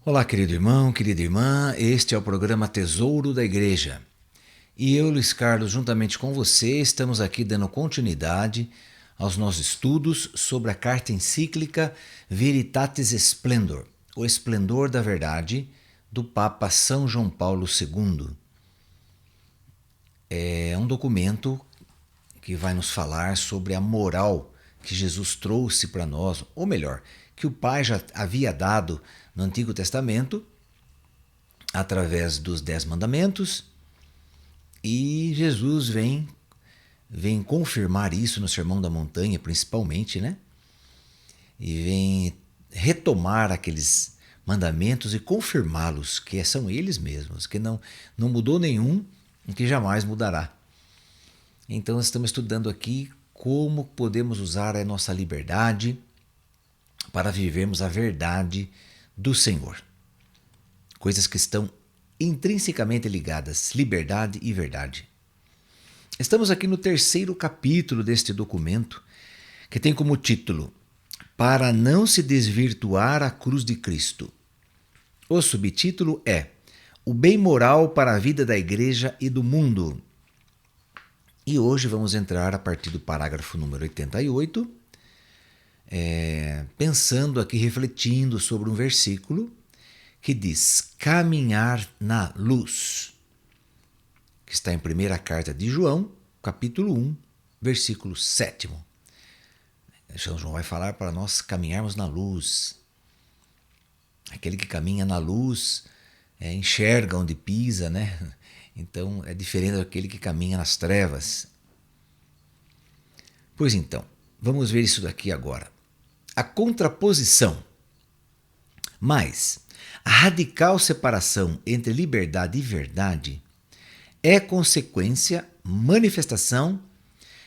Olá, querido irmão, querida irmã, este é o programa Tesouro da Igreja. E eu, Luiz Carlos, juntamente com você, estamos aqui dando continuidade aos nossos estudos sobre a carta encíclica Veritatis Splendor, o esplendor da verdade, do Papa São João Paulo II. É um documento que vai nos falar sobre a moral que Jesus trouxe para nós, ou melhor, que o Pai já havia dado no Antigo Testamento, através dos 10 mandamentos, e Jesus vem confirmar isso no Sermão da Montanha, principalmente, né? E vem retomar aqueles mandamentos e confirmá-los, que são eles mesmos, que não mudou nenhum e que jamais mudará. Então, nós estamos estudando aqui como podemos usar a nossa liberdade para vivermos a verdade do Senhor. Coisas que estão intrinsecamente ligadas, liberdade e verdade. Estamos aqui no terceiro capítulo deste documento, que tem como título Para não se desvirtuar a cruz de Cristo. O subtítulo é O bem moral para a vida da Igreja e do mundo. E hoje vamos entrar a partir do parágrafo número 88, pensando aqui, refletindo sobre um versículo que diz caminhar na luz, que está em primeira carta de João, capítulo 1, versículo 7. São João vai falar para nós caminharmos na luz. Aquele que caminha na luz enxerga onde pisa, né? Então é diferente daquele que caminha nas trevas. Pois então, vamos ver isso daqui agora. A contraposição. Mas a radical separação entre liberdade e verdade é consequência, manifestação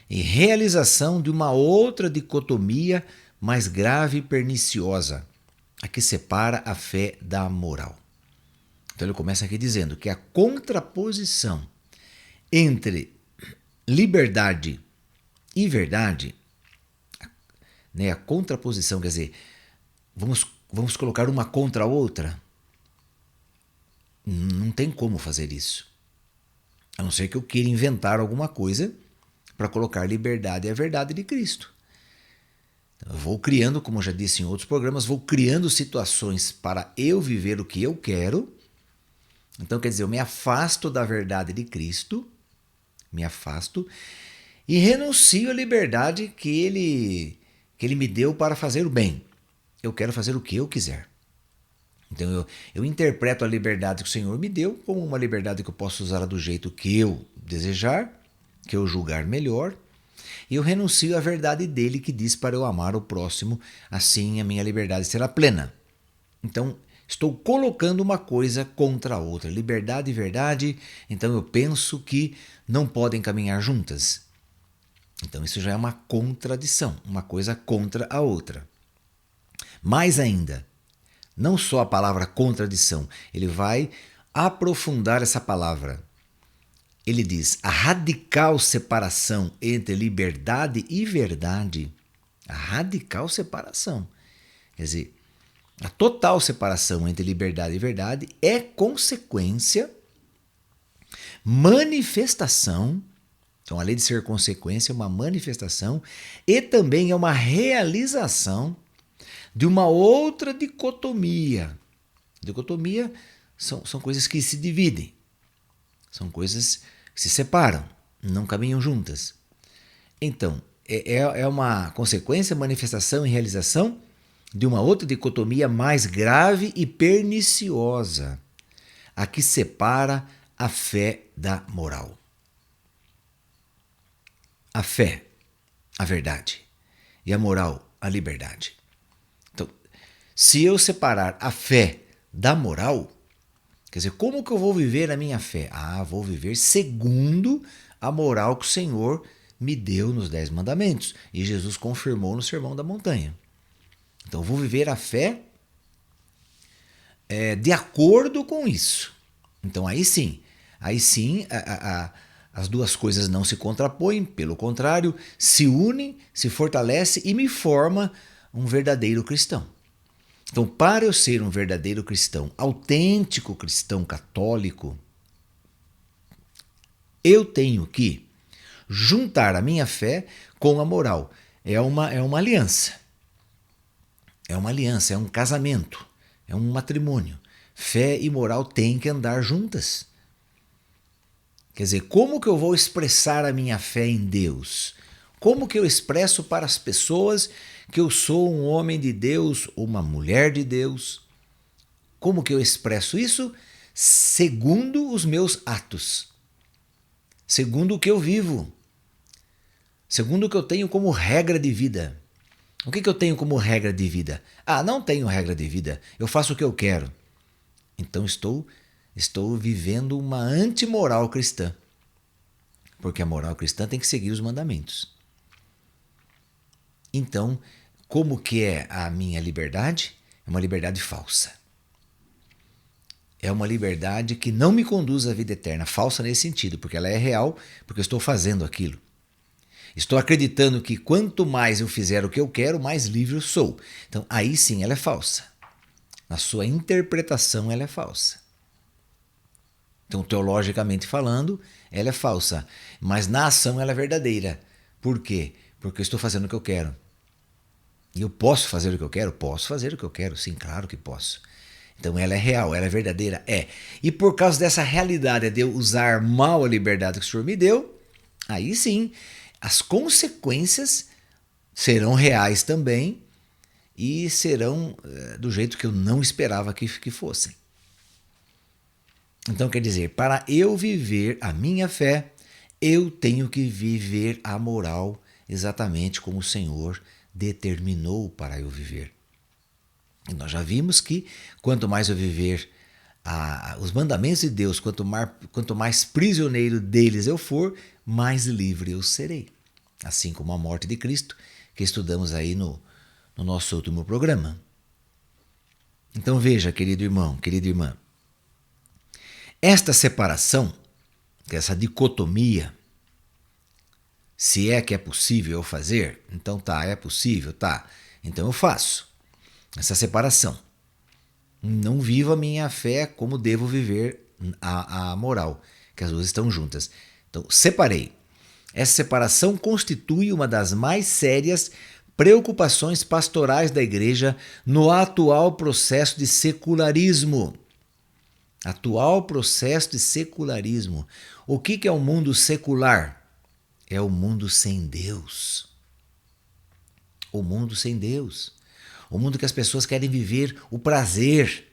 e realização de uma outra dicotomia mais grave e perniciosa, a que separa a fé da moral. Então ele começa aqui dizendo que a contraposição entre liberdade e verdade, né, a contraposição, quer dizer, vamos colocar uma contra a outra? Não tem como fazer isso. A não ser que eu queira inventar alguma coisa para colocar liberdade e a verdade de Cristo. Eu vou criando, como eu já disse em outros programas, vou criando situações para eu viver o que eu quero. Então, quer dizer, eu me afasto da verdade de Cristo, me afasto, e renuncio à liberdade que Ele me deu para fazer o bem. Eu quero fazer o que eu quiser. Então eu interpreto a liberdade que o Senhor me deu como uma liberdade que eu posso usar do jeito que eu desejar, que eu julgar melhor, e eu renuncio à verdade dele que diz para eu amar o próximo, assim a minha liberdade será plena. Então estou colocando uma coisa contra a outra, liberdade e verdade, então eu penso que não podem caminhar juntas. Então isso já é uma contradição, uma coisa contra a outra. Mais ainda, não só a palavra contradição, ele vai aprofundar essa palavra. Ele diz a radical separação entre liberdade e verdade. A radical separação. Quer dizer, a total separação entre liberdade e verdade é consequência, manifestação. Então, além de ser consequência, é uma manifestação e também é uma realização de uma outra dicotomia. Dicotomia são coisas que se dividem, são coisas que se separam, não caminham juntas. Então, é uma consequência, manifestação e realização de uma outra dicotomia mais grave e perniciosa, a que separa a fé da moral. A fé, a verdade, e a moral, a liberdade. Então, se eu separar a fé da moral, quer dizer, como que eu vou viver a minha fé? Vou viver segundo a moral que o Senhor me deu nos 10 mandamentos e Jesus confirmou no Sermão da Montanha. Então, eu vou viver a fé de acordo com isso. Então, aí sim, as duas coisas não se contrapõem, pelo contrário, se unem, se fortalecem e me forma um verdadeiro cristão. Então, para eu ser um verdadeiro cristão, autêntico cristão católico, eu tenho que juntar a minha fé com a moral. É uma aliança. É uma aliança, é um casamento, é um matrimônio. Fé e moral têm que andar juntas. Quer dizer, como que eu vou expressar a minha fé em Deus? Como que eu expresso para as pessoas que eu sou um homem de Deus, uma mulher de Deus? Como que eu expresso isso? Segundo os meus atos. Segundo o que eu vivo. Segundo o que eu tenho como regra de vida. O que eu tenho como regra de vida? Não tenho regra de vida. Eu faço o que eu quero. Então estou vivendo uma antimoral cristã. Porque a moral cristã tem que seguir os mandamentos. Então, como que é a minha liberdade? É uma liberdade falsa. É uma liberdade que não me conduz à vida eterna. Falsa nesse sentido, porque ela é real, porque eu estou fazendo aquilo. Estou acreditando que quanto mais eu fizer o que eu quero, mais livre eu sou. Então, aí sim ela é falsa. Na sua interpretação, ela é falsa. Então, teologicamente falando, ela é falsa. Mas na ação ela é verdadeira. Por quê? Porque eu estou fazendo o que eu quero. E eu posso fazer o que eu quero? Posso fazer o que eu quero, sim, claro que posso. Então ela é real, ela é verdadeira? É. E por causa dessa realidade de eu usar mal a liberdade que o Senhor me deu, aí sim, as consequências serão reais também e serão do jeito que eu não esperava que fossem. Então quer dizer, para eu viver a minha fé, eu tenho que viver a moral exatamente como o Senhor determinou para eu viver. E nós já vimos que quanto mais eu viver os mandamentos de Deus, quanto mais prisioneiro deles eu for, mais livre eu serei. Assim como a morte de Cristo, que estudamos aí no nosso último programa. Então veja, querido irmão, querida irmã, esta separação, essa dicotomia, se é que é possível eu fazer, então tá, é possível, tá, então eu faço essa separação. Não vivo a minha fé como devo viver a moral, que as duas estão juntas. Então, separei. Essa separação constitui uma das mais sérias preocupações pastorais da igreja no atual processo de secularismo. Atual processo de secularismo. O que é o mundo secular? É o mundo sem Deus. O mundo sem Deus. O mundo que as pessoas querem viver o prazer,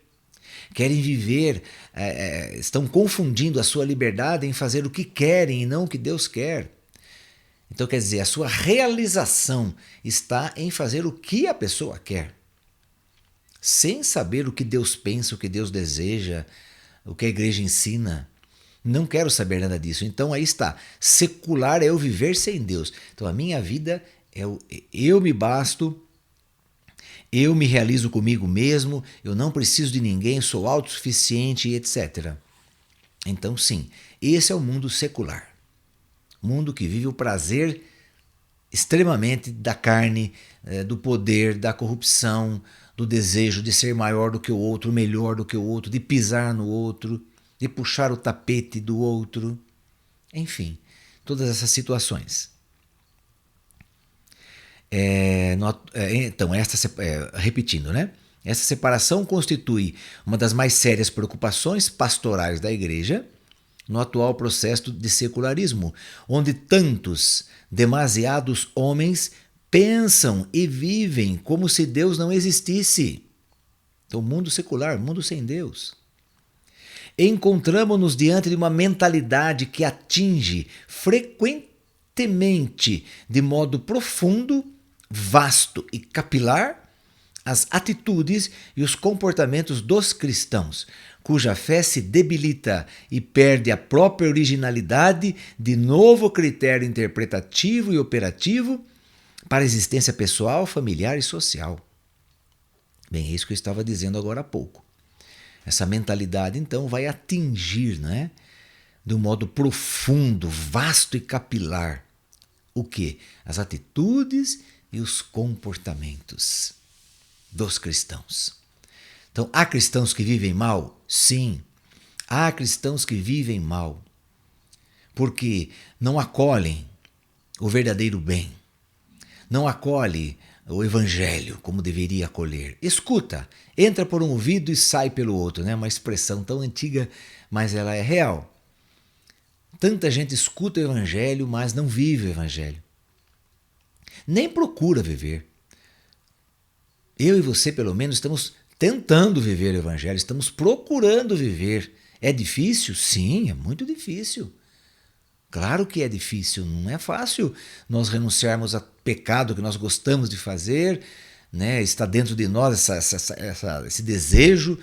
querem viver, estão confundindo a sua liberdade em fazer o que querem e não o que Deus quer. Então quer dizer, a sua realização está em fazer o que a pessoa quer, sem saber o que Deus pensa, o que Deus deseja, o que a igreja ensina. Não quero saber nada disso. Então aí está, secular é eu viver sem Deus. Então a minha vida é eu me basto, eu me realizo comigo mesmo, eu não preciso de ninguém, sou autossuficiente, etc. Então sim, esse é o mundo secular. Mundo que vive o prazer extremamente da carne, do poder, da corrupção, do desejo de ser maior do que o outro, melhor do que o outro, de pisar no outro, de puxar o tapete do outro. Enfim, todas essas situações. Então, repetindo, né? Essa separação constitui uma das mais sérias preocupações pastorais da igreja no atual processo de secularismo, onde tantos, demasiados homens pensam e vivem como se Deus não existisse. Então, mundo secular, mundo sem Deus. Encontramos-nos diante de uma mentalidade que atinge frequentemente, de modo profundo, vasto e capilar, as atitudes e os comportamentos dos cristãos, cuja fé se debilita e perde a própria originalidade de novo critério interpretativo e operativo para a existência pessoal, familiar e social. Bem, é isso que eu estava dizendo agora há pouco. Essa mentalidade, então, vai atingir, né, de um modo profundo, vasto e capilar, o quê? As atitudes e os comportamentos dos cristãos. Então, há cristãos que vivem mal? Sim, há cristãos que vivem mal, porque não acolhem o verdadeiro bem, não acolhe o evangelho como deveria acolher. Escuta, entra por um ouvido e sai pelo outro, né? Uma expressão tão antiga, mas ela é real. Tanta gente escuta o evangelho, mas não vive o evangelho. Nem procura viver. Eu e você, pelo menos, estamos tentando viver o evangelho, estamos procurando viver. É difícil? Sim, é muito difícil. Claro que é difícil, não é fácil nós renunciarmos a pecado que nós gostamos de fazer, né? Está dentro de nós esse desejo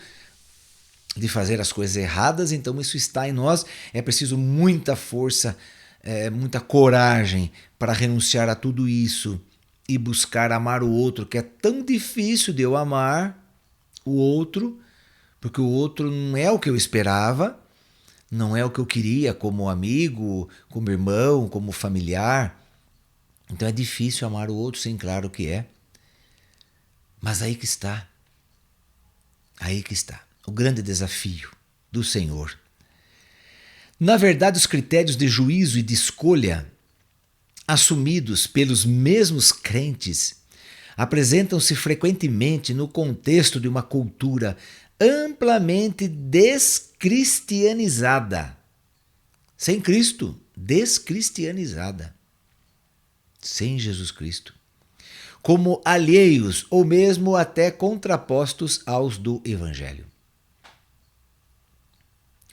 de fazer as coisas erradas, então isso está em nós. É preciso muita força, muita coragem para renunciar a tudo isso e buscar amar o outro, que é tão difícil de eu amar o outro, porque o outro não é o que eu esperava, não é o que eu queria como amigo, como irmão, como familiar. Então é difícil amar o outro, sim, claro que é. Mas aí que está o grande desafio do Senhor. Na verdade, os critérios de juízo e de escolha assumidos pelos mesmos crentes apresentam-se frequentemente no contexto de uma cultura amplamente descristianizada. Sem Cristo, descristianizada. Sem Jesus Cristo. Como alheios ou mesmo até contrapostos aos do Evangelho.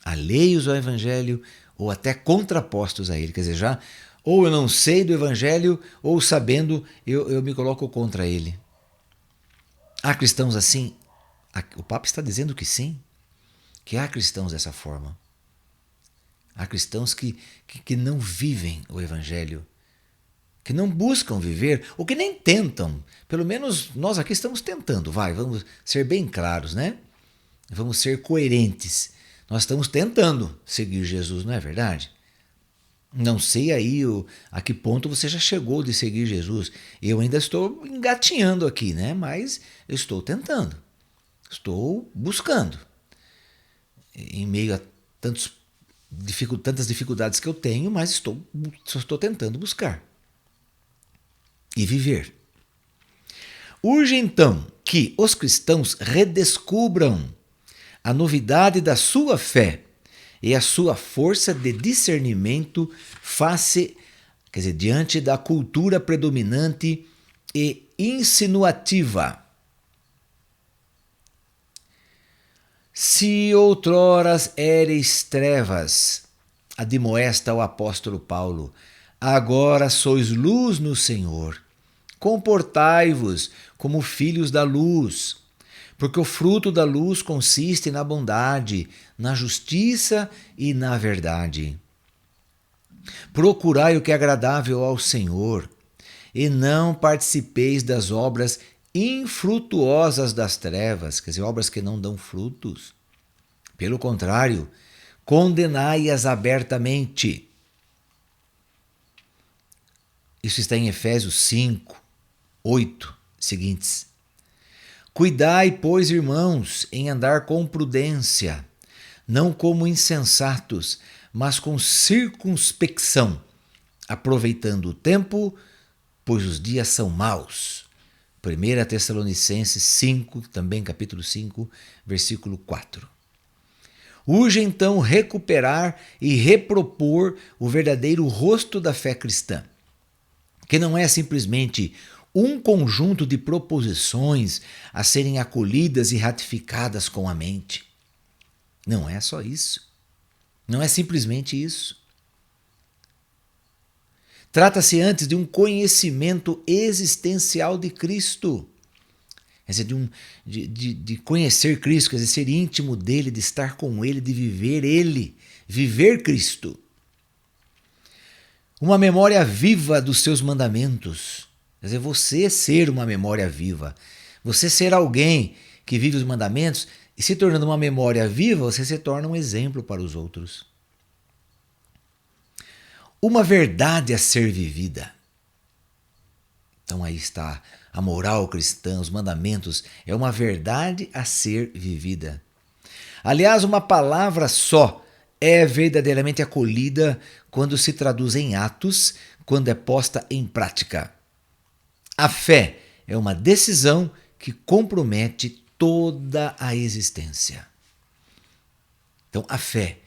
Alheios ao Evangelho ou até contrapostos a ele. Quer dizer, já ou eu não sei do Evangelho ou sabendo eu me coloco contra ele. Há cristãos assim? O Papa está dizendo que sim, que há cristãos dessa forma. Há cristãos que não vivem o Evangelho, que não buscam viver, ou que nem tentam. Pelo menos nós aqui estamos tentando, vamos ser bem claros, né? Vamos ser coerentes. Nós estamos tentando seguir Jesus, não é verdade? Não sei aí a que ponto você já chegou de seguir Jesus. Eu ainda estou engatinhando aqui, né? Mas eu estou tentando. Estou buscando. Em meio a tantas dificuldades que eu tenho, mas estou tentando buscar. E viver. Urge então que os cristãos redescubram a novidade da sua fé e a sua força de discernimento diante da cultura predominante e insinuativa. Se outroras éreis trevas, admoesta o apóstolo Paulo, agora sois luz no Senhor. Comportai-vos como filhos da luz, porque o fruto da luz consiste na bondade, na justiça e na verdade. Procurai o que é agradável ao Senhor, e não participeis das obras infrutuosas das trevas, quer dizer, obras que não dão frutos. Pelo contrário, condenai-as abertamente. Isso está em Efésios 5, 8 seguintes. Cuidai, pois, irmãos, em andar com prudência, não como insensatos, mas com circunspecção, aproveitando o tempo, pois os dias são maus. 1 Tessalonicenses 5, também capítulo 5, versículo 4. Urge então recuperar e repropor o verdadeiro rosto da fé cristã, que não é simplesmente um conjunto de proposições a serem acolhidas e ratificadas com a mente. Não é só isso. Não é simplesmente isso. Trata-se antes de um conhecimento existencial de Cristo. Quer dizer, de conhecer Cristo, quer dizer, ser íntimo dele, de estar com ele, de viver ele, viver Cristo. Uma memória viva dos seus mandamentos. Quer dizer, você ser uma memória viva. Você ser alguém que vive os mandamentos e se tornando uma memória viva, você se torna um exemplo para os outros. Uma verdade a ser vivida. Então aí está A moral cristã, os mandamentos, é uma verdade a ser vivida. Aliás, uma palavra só é verdadeiramente acolhida quando se traduz em atos, quando é posta em prática. A fé é uma decisão que compromete toda a existência. Então, a fé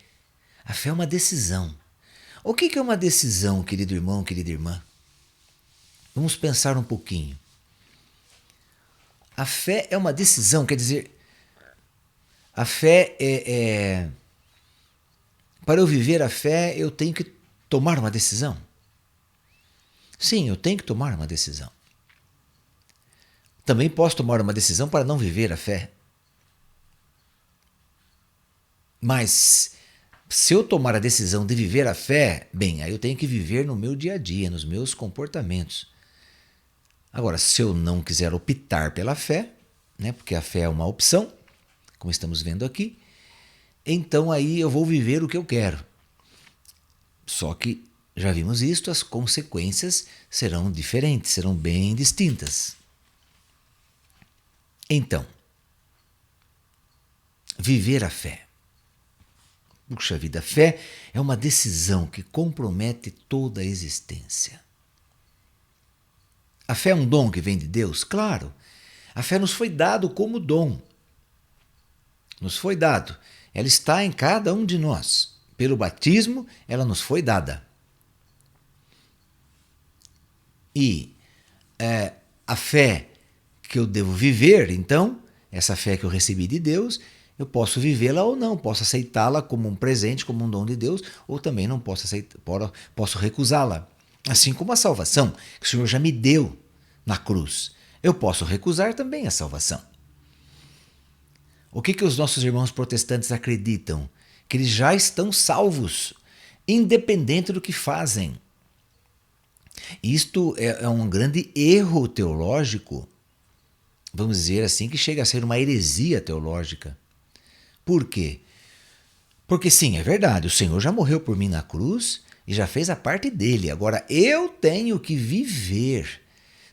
é uma decisão. O que é uma decisão, querido irmão, querida irmã? Vamos pensar um pouquinho. A fé é uma decisão, quer dizer, a fé para eu viver a fé, eu tenho que tomar uma decisão. Sim, eu tenho que tomar uma decisão. Também posso tomar uma decisão para não viver a fé. Mas se eu tomar a decisão de viver a fé, bem, aí eu tenho que viver no meu dia a dia, nos meus comportamentos. Agora, se eu não quiser optar pela fé, né, porque a fé é uma opção, como estamos vendo aqui, então aí eu vou viver o que eu quero. Só que, já vimos isto, as consequências serão diferentes, serão bem distintas. Então, viver a fé. Puxa vida, a fé é uma decisão que compromete toda a existência. A fé é um dom que vem de Deus? Claro. A fé nos foi dado como dom. Nos foi dado. Ela está em cada um de nós. Pelo batismo, ela nos foi dada. E a fé que eu devo viver, então, essa fé que eu recebi de Deus, eu posso vivê-la ou não, posso aceitá-la como um presente, como um dom de Deus, ou também não posso aceitar, posso recusá-la. Assim como a salvação, que o Senhor já me deu na cruz. Eu posso recusar também a salvação. O que os nossos irmãos protestantes acreditam? Que eles já estão salvos, independente do que fazem. Isto é um grande erro teológico, vamos dizer assim, que chega a ser uma heresia teológica. Por quê? Porque sim, é verdade, o Senhor já morreu por mim na cruz e já fez a parte dele. Agora eu tenho que viver,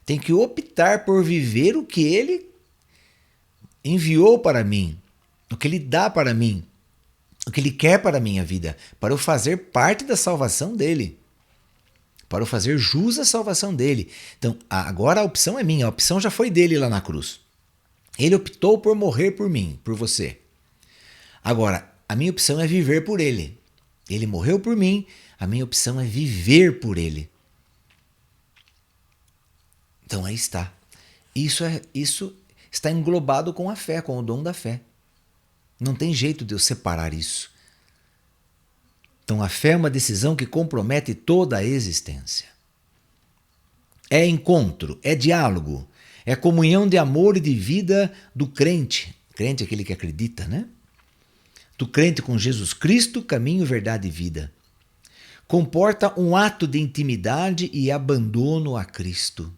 tenho que optar por viver o que ele enviou para mim, o que ele dá para mim, o que ele quer para a minha vida, para eu fazer parte da salvação dele, para eu fazer jus à salvação dele. Então, agora a opção é minha, a opção já foi dele lá na cruz. Ele optou por morrer por mim, por você. Agora, a minha opção é viver por ele. Ele morreu por mim, a minha opção é viver por ele. Então aí está. Isso está englobado com a fé, com o dom da fé. Não tem jeito de eu separar isso. Então a fé é uma decisão que compromete toda a existência. É encontro, é diálogo, é comunhão de amor e de vida do crente. Crente é aquele que acredita, né? Do crente com Jesus Cristo, caminho, verdade e vida. Comporta um ato de intimidade e abandono a Cristo,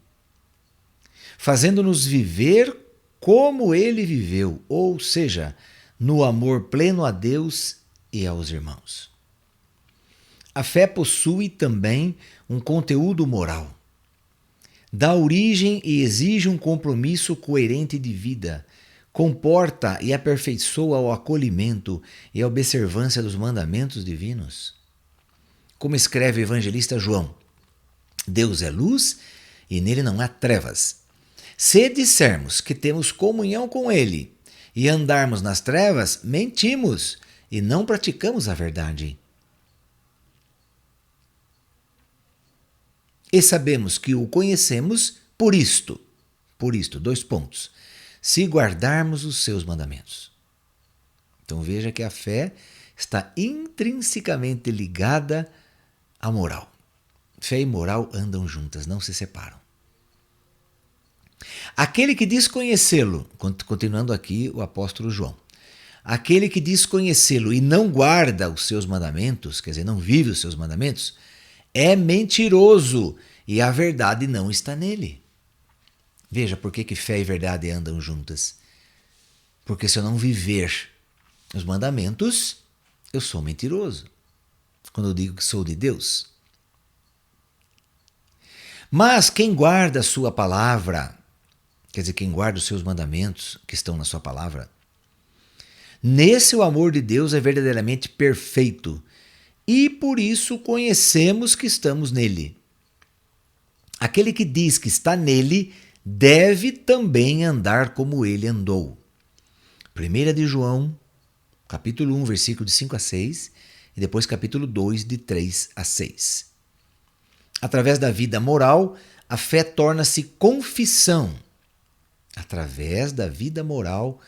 fazendo-nos viver como ele viveu, ou seja, no amor pleno a Deus e aos irmãos. A fé possui também um conteúdo moral. Dá origem e exige um compromisso coerente de vida. Comporta e aperfeiçoa o acolhimento e a observância dos mandamentos divinos. Como escreve o evangelista João, Deus é luz e nele não há trevas. Se dissermos que temos comunhão com ele e andarmos nas trevas, mentimos e não praticamos a verdade. E sabemos que o conhecemos por isto, 2 pontos, se guardarmos os seus mandamentos. Então veja que a fé está intrinsecamente ligada à moral. Fé e moral andam juntas, não se separam. Aquele que diz conhecê-lo, continuando aqui o apóstolo João, aquele que diz conhecê-lo e não guarda os seus mandamentos, quer dizer, não vive os seus mandamentos, é mentiroso e a verdade não está nele. Veja por que fé e verdade andam juntas. Porque se eu não viver os mandamentos, eu sou mentiroso. Quando eu digo que sou de Deus. Mas quem guarda a sua palavra, quer dizer, quem guarda os seus mandamentos que estão na sua palavra. Nesse o amor de Deus é verdadeiramente perfeito e por isso conhecemos que estamos nele. Aquele que diz que está nele deve também andar como ele andou. 1 de João, capítulo 1, versículo de 5 a 6, e depois capítulo 2, de 3 a 6. Através da vida moral, a fé torna-se confissão. Através da vida moral,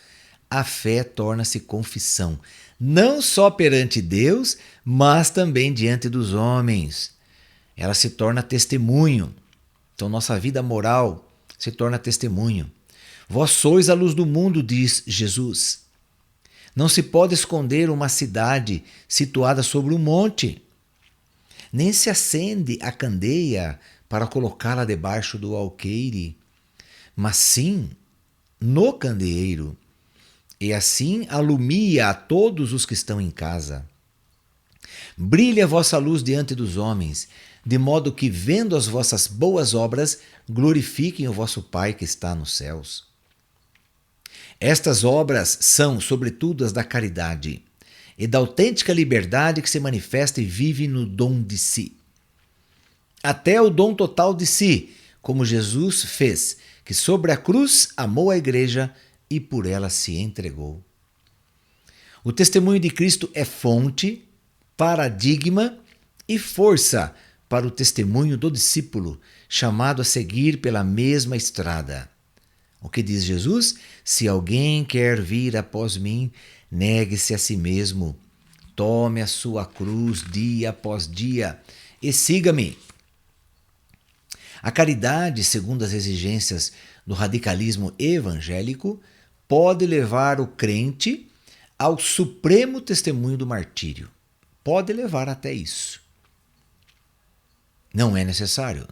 a fé torna-se confissão, não só perante Deus, mas também diante dos homens. Ela se torna testemunho. Então, nossa vida moral se torna testemunho. Vós sois a luz do mundo, diz Jesus. Não se pode esconder uma cidade situada sobre um monte. Nem se acende a candeia para colocá-la debaixo do alqueire, mas sim no candeeiro, e assim alumia a todos os que estão em casa. Brilhe a vossa luz diante dos homens, de modo que, vendo as vossas boas obras, glorifiquem o vosso Pai que está nos céus. Estas obras são, sobretudo, as da caridade e da autêntica liberdade que se manifesta e vive no dom de si. Até o dom total de si, como Jesus fez, que sobre a cruz amou a igreja e por ela se entregou. O testemunho de Cristo é fonte, paradigma e força para o testemunho do discípulo, chamado a seguir pela mesma estrada. O que diz Jesus? Se alguém quer vir após mim, negue-se a si mesmo, tome a sua cruz dia após dia e siga-me. A caridade, segundo as exigências do radicalismo evangélico, pode levar o crente ao supremo testemunho do martírio. Pode levar até isso. Não é necessário,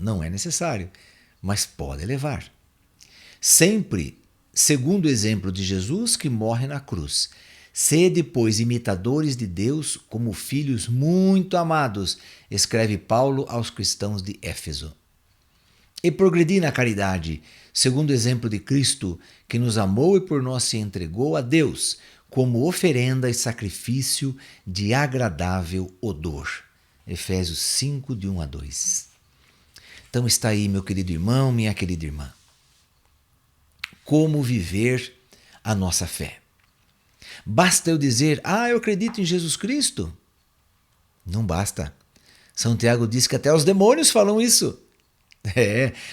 mas pode levar. Sempre segundo o exemplo de Jesus que morre na cruz. Sede, pois, imitadores de Deus como filhos muito amados, escreve Paulo aos cristãos de Éfeso. E progredi na caridade, segundo o exemplo de Cristo, que nos amou e por nós se entregou a Deus, como oferenda e sacrifício de agradável odor. Efésios 5, de 1 a 2. Então está aí, meu querido irmão, minha querida irmã. Como viver a nossa fé? Basta eu dizer, eu acredito em Jesus Cristo? Não basta. São Tiago diz que até os demônios falam isso.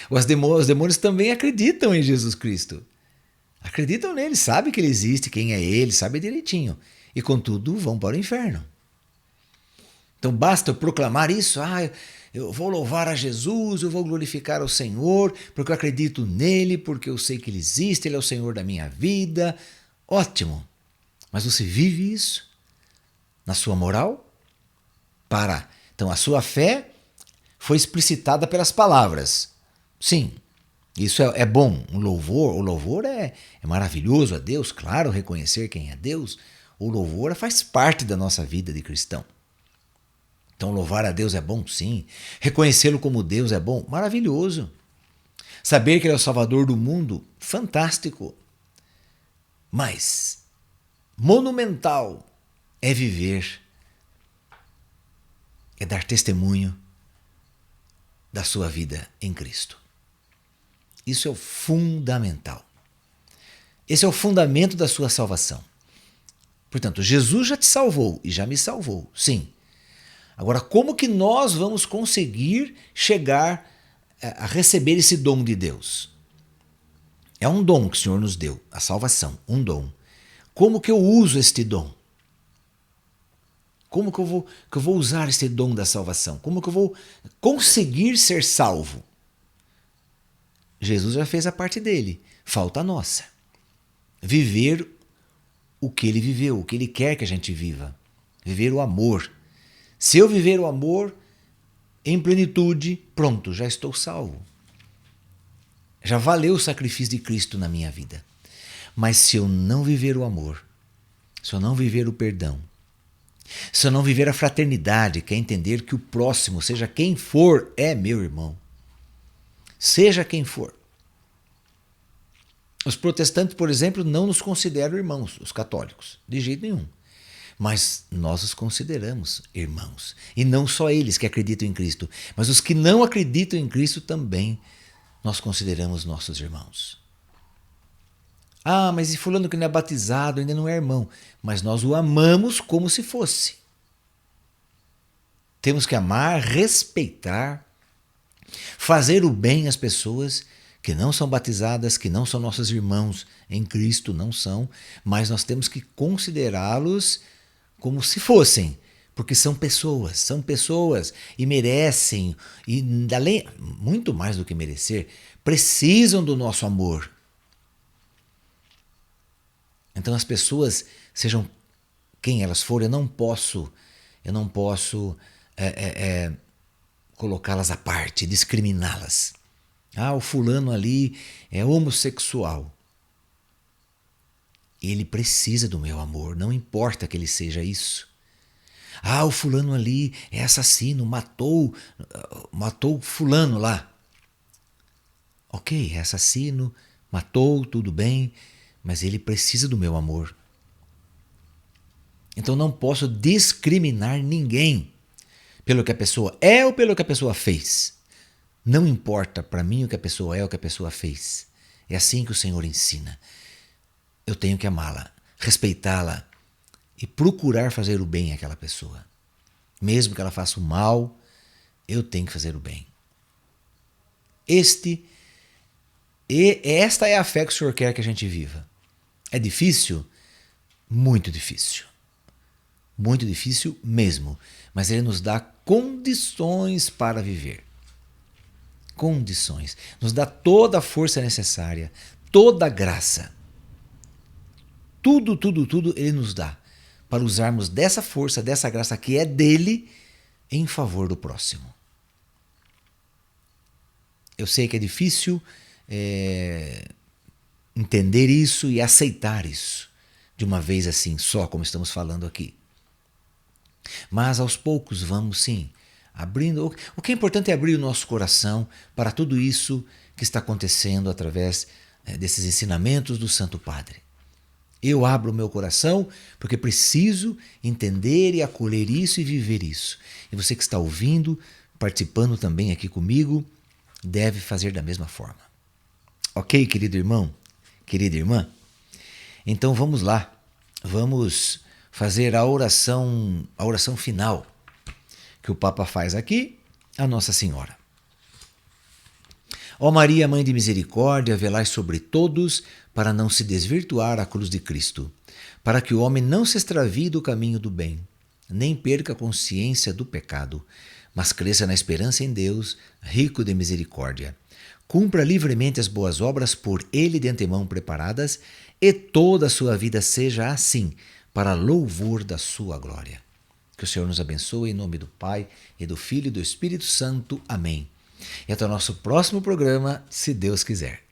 Os demônios também acreditam em Jesus Cristo. Acreditam nele, sabem que ele existe, quem é ele, sabem direitinho. E contudo vão para o inferno. Então basta eu proclamar isso, eu vou louvar a Jesus, eu vou glorificar ao Senhor, porque eu acredito nele, porque eu sei que ele existe, ele é o Senhor da minha vida. Ótimo. Mas você vive isso na sua moral? Então a sua fé foi explicitada pelas palavras. Sim, isso é bom. O louvor é maravilhoso a Deus, claro, reconhecer quem é Deus. O louvor faz parte da nossa vida de cristão. Então louvar a Deus é bom, sim. Reconhecê-lo como Deus é bom, maravilhoso. Saber que ele é o Salvador do mundo, fantástico. Mas monumental é viver, é dar testemunho da sua vida em Cristo. Isso é o fundamental. Esse é o fundamento da sua salvação. Portanto, Jesus já te salvou e já me salvou, sim. Agora, como que nós vamos conseguir chegar a receber esse dom de Deus? É um dom que o Senhor nos deu, a salvação, um dom. Como que eu uso este dom? Como que eu vou usar esse dom da salvação? Como que eu vou conseguir ser salvo? Jesus já fez a parte dele, falta a nossa. Viver o que ele viveu, o que ele quer que a gente viva. Viver o amor. Se eu viver o amor em plenitude, pronto, já estou salvo. Já valeu o sacrifício de Cristo na minha vida. Mas se eu não viver o amor, se eu não viver o perdão, se eu não viver a fraternidade, que é entender que o próximo, seja quem for, é meu irmão. Seja quem for. Os protestantes, por exemplo, não nos consideram irmãos, os católicos, de jeito nenhum. Mas nós os consideramos irmãos. E não só eles que acreditam em Cristo, mas os que não acreditam em Cristo também nós consideramos nossos irmãos. Ah, mas e fulano que não é batizado ainda não é irmão. Mas nós o amamos como se fosse. Temos que amar, respeitar, fazer o bem às pessoas que não são batizadas, que não são nossos irmãos em Cristo, não são, mas nós temos que considerá-los como se fossem, porque são pessoas e merecem, e além, muito mais do que merecer, precisam do nosso amor. Então as pessoas, sejam quem elas forem, eu não posso colocá-las à parte, discriminá-las. Ah, o fulano ali é homossexual. Ele precisa do meu amor, não importa que ele seja isso. Ah, o fulano ali é assassino, matou fulano lá. Ok, é assassino, matou, tudo bem, mas ele precisa do meu amor. Então não posso discriminar ninguém pelo que a pessoa é ou pelo que a pessoa fez. Não importa para mim o que a pessoa é ou o que a pessoa fez. É assim que o Senhor ensina. Eu tenho que amá-la, respeitá-la e procurar fazer o bem àquela pessoa. Mesmo que ela faça o mal, eu tenho que fazer o bem. Esta é a fé que o Senhor quer que a gente viva. É difícil? Muito difícil. Muito difícil mesmo. Mas Ele nos dá condições para viver. Condições. Nos dá toda a força necessária, toda a graça. Tudo Ele nos dá para usarmos dessa força, dessa graça que é dele em favor do próximo. Eu sei que é difícil entender isso e aceitar isso de uma vez assim, só como estamos falando aqui. Mas aos poucos vamos sim abrindo. O que é importante é abrir o nosso coração para tudo isso que está acontecendo através desses ensinamentos do Santo Padre. Eu abro o meu coração porque preciso entender e acolher isso e viver isso. E você que está ouvindo, participando também aqui comigo, deve fazer da mesma forma. Ok, querido irmão, querida irmã? Então vamos lá, vamos fazer a oração final que o Papa faz aqui, a Nossa Senhora. Ó Maria, Mãe de Misericórdia, velai sobre todos para não se desvirtuar a cruz de Cristo, para que o homem não se extravie do caminho do bem, nem perca a consciência do pecado, mas cresça na esperança em Deus, rico de misericórdia. Cumpra livremente as boas obras por Ele de antemão preparadas, e toda a sua vida seja assim, para louvor da sua glória. Que o Senhor nos abençoe em nome do Pai, e do Filho e do Espírito Santo. Amém. E até o nosso próximo programa, se Deus quiser.